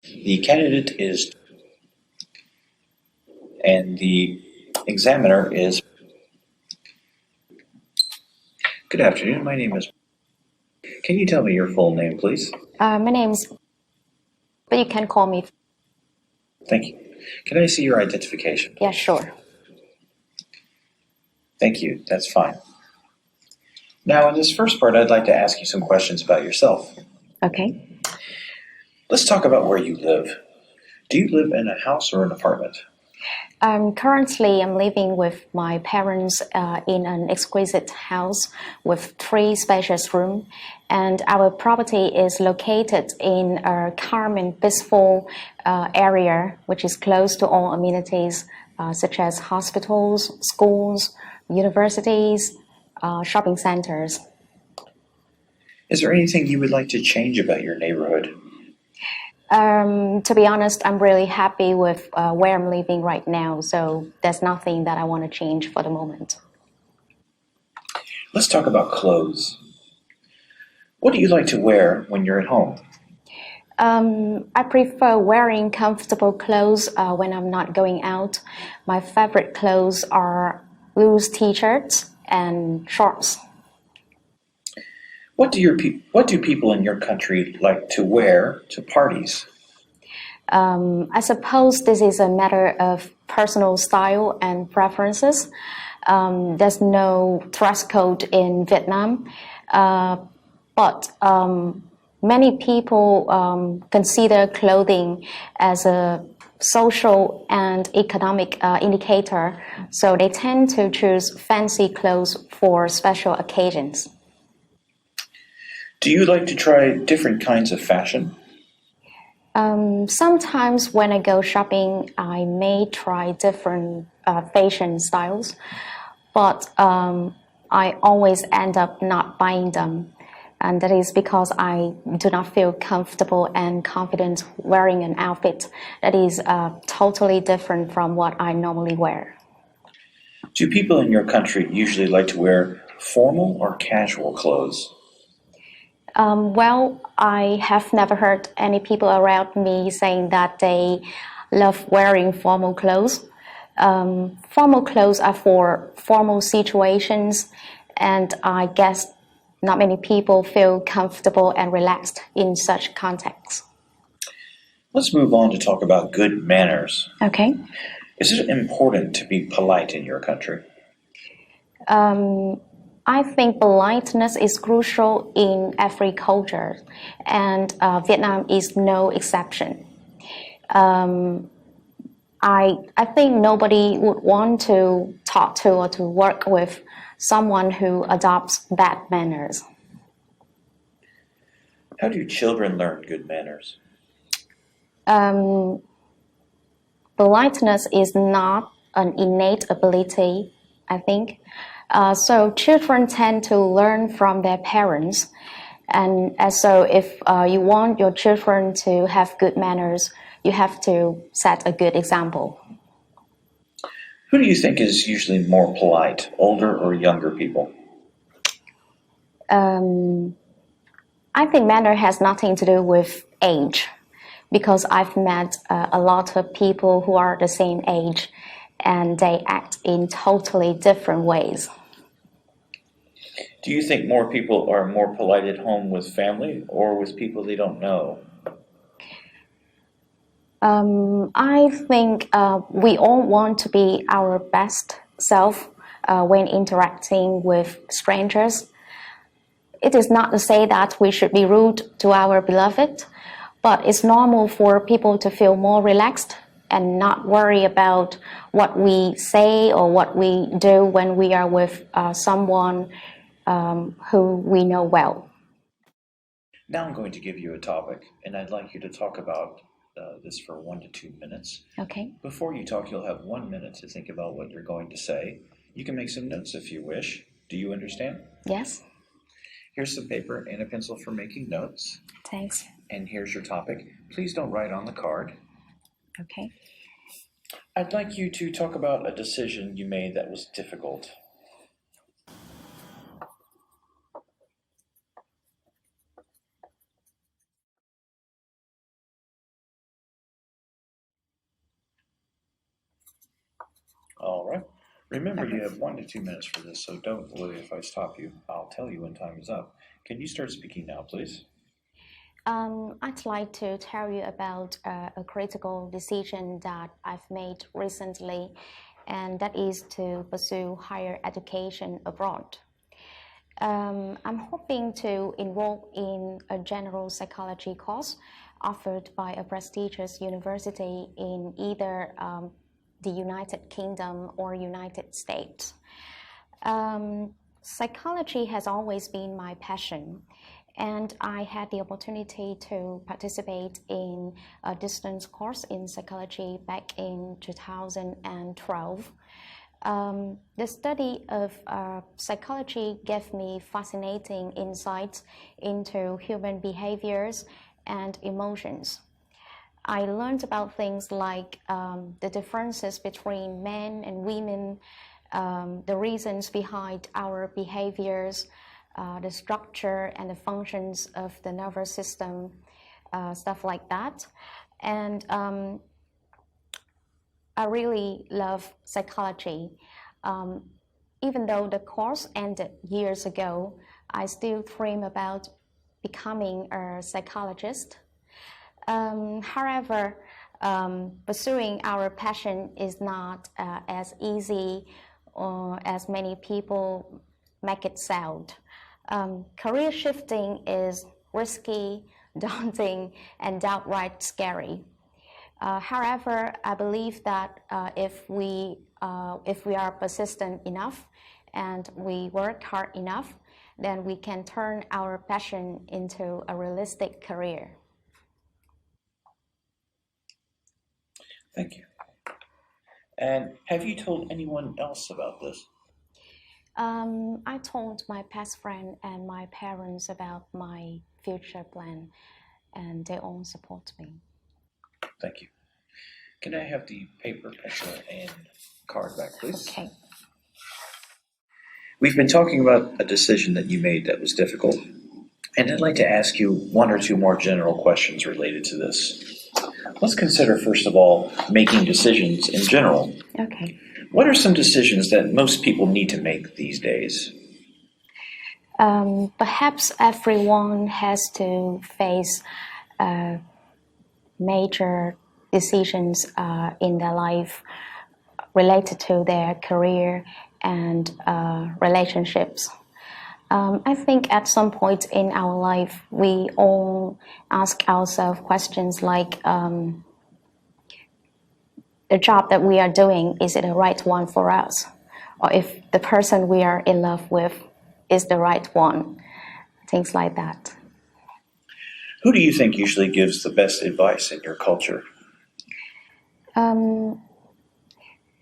The candidate is, and the examiner is. Good afternoon. My name is. Can you tell me your full name, please? My name's, but you can call me. Thank you. Can I see your identification, Yeah, please? sure. Thank you. That's fine. Now, in this first part, I'd like to ask you some questions about yourself. Okay. Let's talk about where you live. Do you live in a house or an apartment? Currently, I'm living with my parents in an exquisite house with three spacious rooms, and our property is located in a calm and peaceful area, which is close to all amenities such as hospitals, schools, universities, shopping centers. Is there anything you would like to change about your neighborhood? To be honest, I'm really happy with where I'm living right now, so there's nothing that I want to change for the moment. Let's talk about clothes. What do you like to wear when you're at home? I prefer wearing comfortable clothes when I'm not going out. My favorite clothes are loose t-shirts and shorts. What do people in your country like to wear to parties? I suppose this is a matter of personal style and preferences. There's no dress code in Vietnam, but many people consider clothing as a social and economic indicator, so they tend to choose fancy clothes for special occasions. Do you like to try different kinds of fashion? Sometimes when I go shopping, I may try different fashion styles, but I always end up not buying them. And that is because I do not feel comfortable and confident wearing an outfit that is totally different from what I normally wear. Do people in your country usually like to wear formal or casual clothes? Well, I have never heard any people around me saying that they love wearing formal clothes. Formal clothes are for formal situations, and I guess not many people feel comfortable and relaxed in such contexts. Let's move on to talk about good manners. Okay. Is it important to be polite in your country? I think politeness is crucial in every culture, and Vietnam is no exception. I think nobody would want to talk to or to work with someone who adopts bad manners. How do children learn good manners? Um, Politeness is not an innate ability, I think. So children tend to learn from their parents. And so if you want your children to have good manners, you have to set a good example. Who do you think is usually more polite, older or younger people? Um, I think manner has nothing to do with age because I've met a lot of people who are the same age and they act in totally different ways. Do you think more people are more polite at home with family or with people they don't know? I think we all want to be our best self when interacting with strangers. It is not to say that we should be rude to our beloved, but it's normal for people to feel more relaxed and not worry about what we say or what we do when we are with someone who we know well. Now I'm going to give you a topic, and I'd like you to talk about this for 1 to 2 minutes. Okay. Before you talk, you'll have 1 minute to think about what you're going to say. You can make some notes if you wish. Do you understand? Yes. Here's some paper and a pencil for making notes. Thanks. And here's your topic. Please don't write on the card. Okay. I'd like you to talk about a decision you made that was difficult. All right. Remember, Okay. you have 1 to 2 minutes for this, so don't worry if I stop you. I'll tell you when time is up. Can you start speaking now, please? I'd like to tell you about a critical decision that I've made recently, and that is to pursue higher education abroad. I'm hoping to enroll in a general psychology course offered by a prestigious university in either the United Kingdom or United States. Psychology has always been my passion, and I had the opportunity to participate in a distance course in psychology back in 2012. The study of psychology gave me fascinating insights into human behaviors and emotions. I learned about things like the differences between men and women, the reasons behind our behaviors, the structure and the functions of the nervous system, stuff like that. And I really love psychology. Even though the course ended years ago, I still dream about becoming a psychologist. However, pursuing our passion is not as easy or as many people make it sound. Career shifting is risky, daunting, and downright scary. However, I believe that if we are persistent enough and we work hard enough, then we can turn our passion into a realistic career. Thank you. And have you told anyone else about this? I told my best friend and my parents about my future plan, and they all support me. Thank you. Can I have the paper, pencil, and card back, please? Okay. We've been talking about a decision that you made that was difficult, and I'd like to ask you 1 or 2 more general questions related to this. Let's consider, first of all, making decisions in general. Okay. What are some decisions that most people need to make these days? Perhaps everyone has to face major decisions in their life related to their career and relationships. I think at some point in our life, we all ask ourselves questions like the job that we are doing, is it the right one for us? Or if the person we are in love with is the right one, things like that. Who do you think usually gives the best advice in your culture?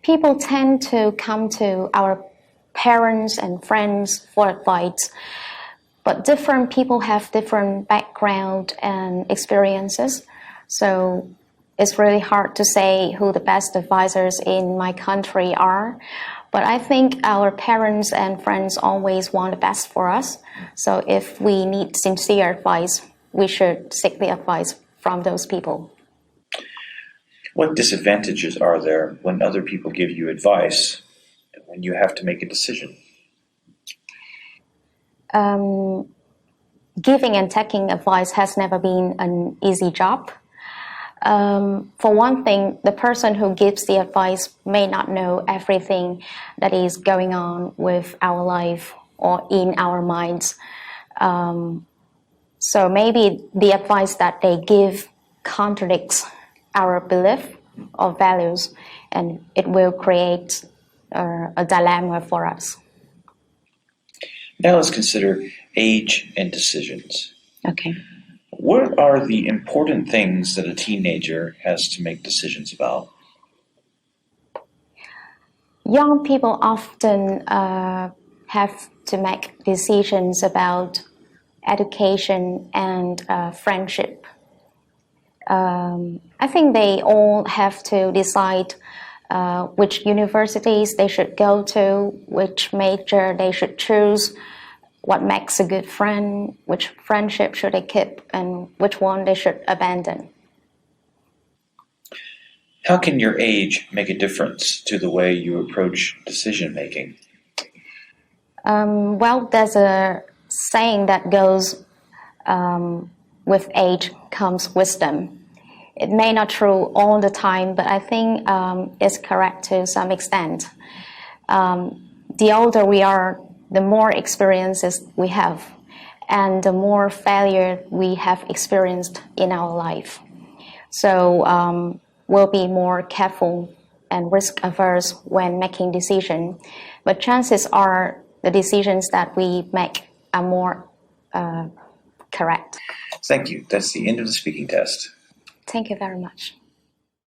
People tend to come to our parents and friends for advice, but different people have different background and experiences. So it's really hard to say who the best advisors in my country are. But I think our parents and friends always want the best for us. So if we need sincere advice, we should seek the advice from those people. What disadvantages are there when other people give you advice and when you have to make a decision? Giving and taking advice has never been an easy job. For one thing, the person who gives the advice may not know everything that is going on with our life or in our minds. So maybe the advice that they give contradicts our belief or values, and it will create a dilemma for us. Now let's consider age and decisions. Okay. What are the important things that a teenager has to make decisions about? Young people often have to make decisions about education and friendship. I think they all have to decide which universities they should go to, which major they should choose, what makes a good friend, which friendship should they keep, and which one they should abandon. How can your age make a difference to the way you approach decision making? Well, there's a saying that goes, with age comes wisdom. It may not true all the time, but I think it's correct to some extent. The older we are, the more experiences we have, and the more failure we have experienced in our life. So we'll be more careful and risk averse when making decisions. But chances are the decisions that we make are more correct. Thank you. That's the end of the speaking test. Thank you very much.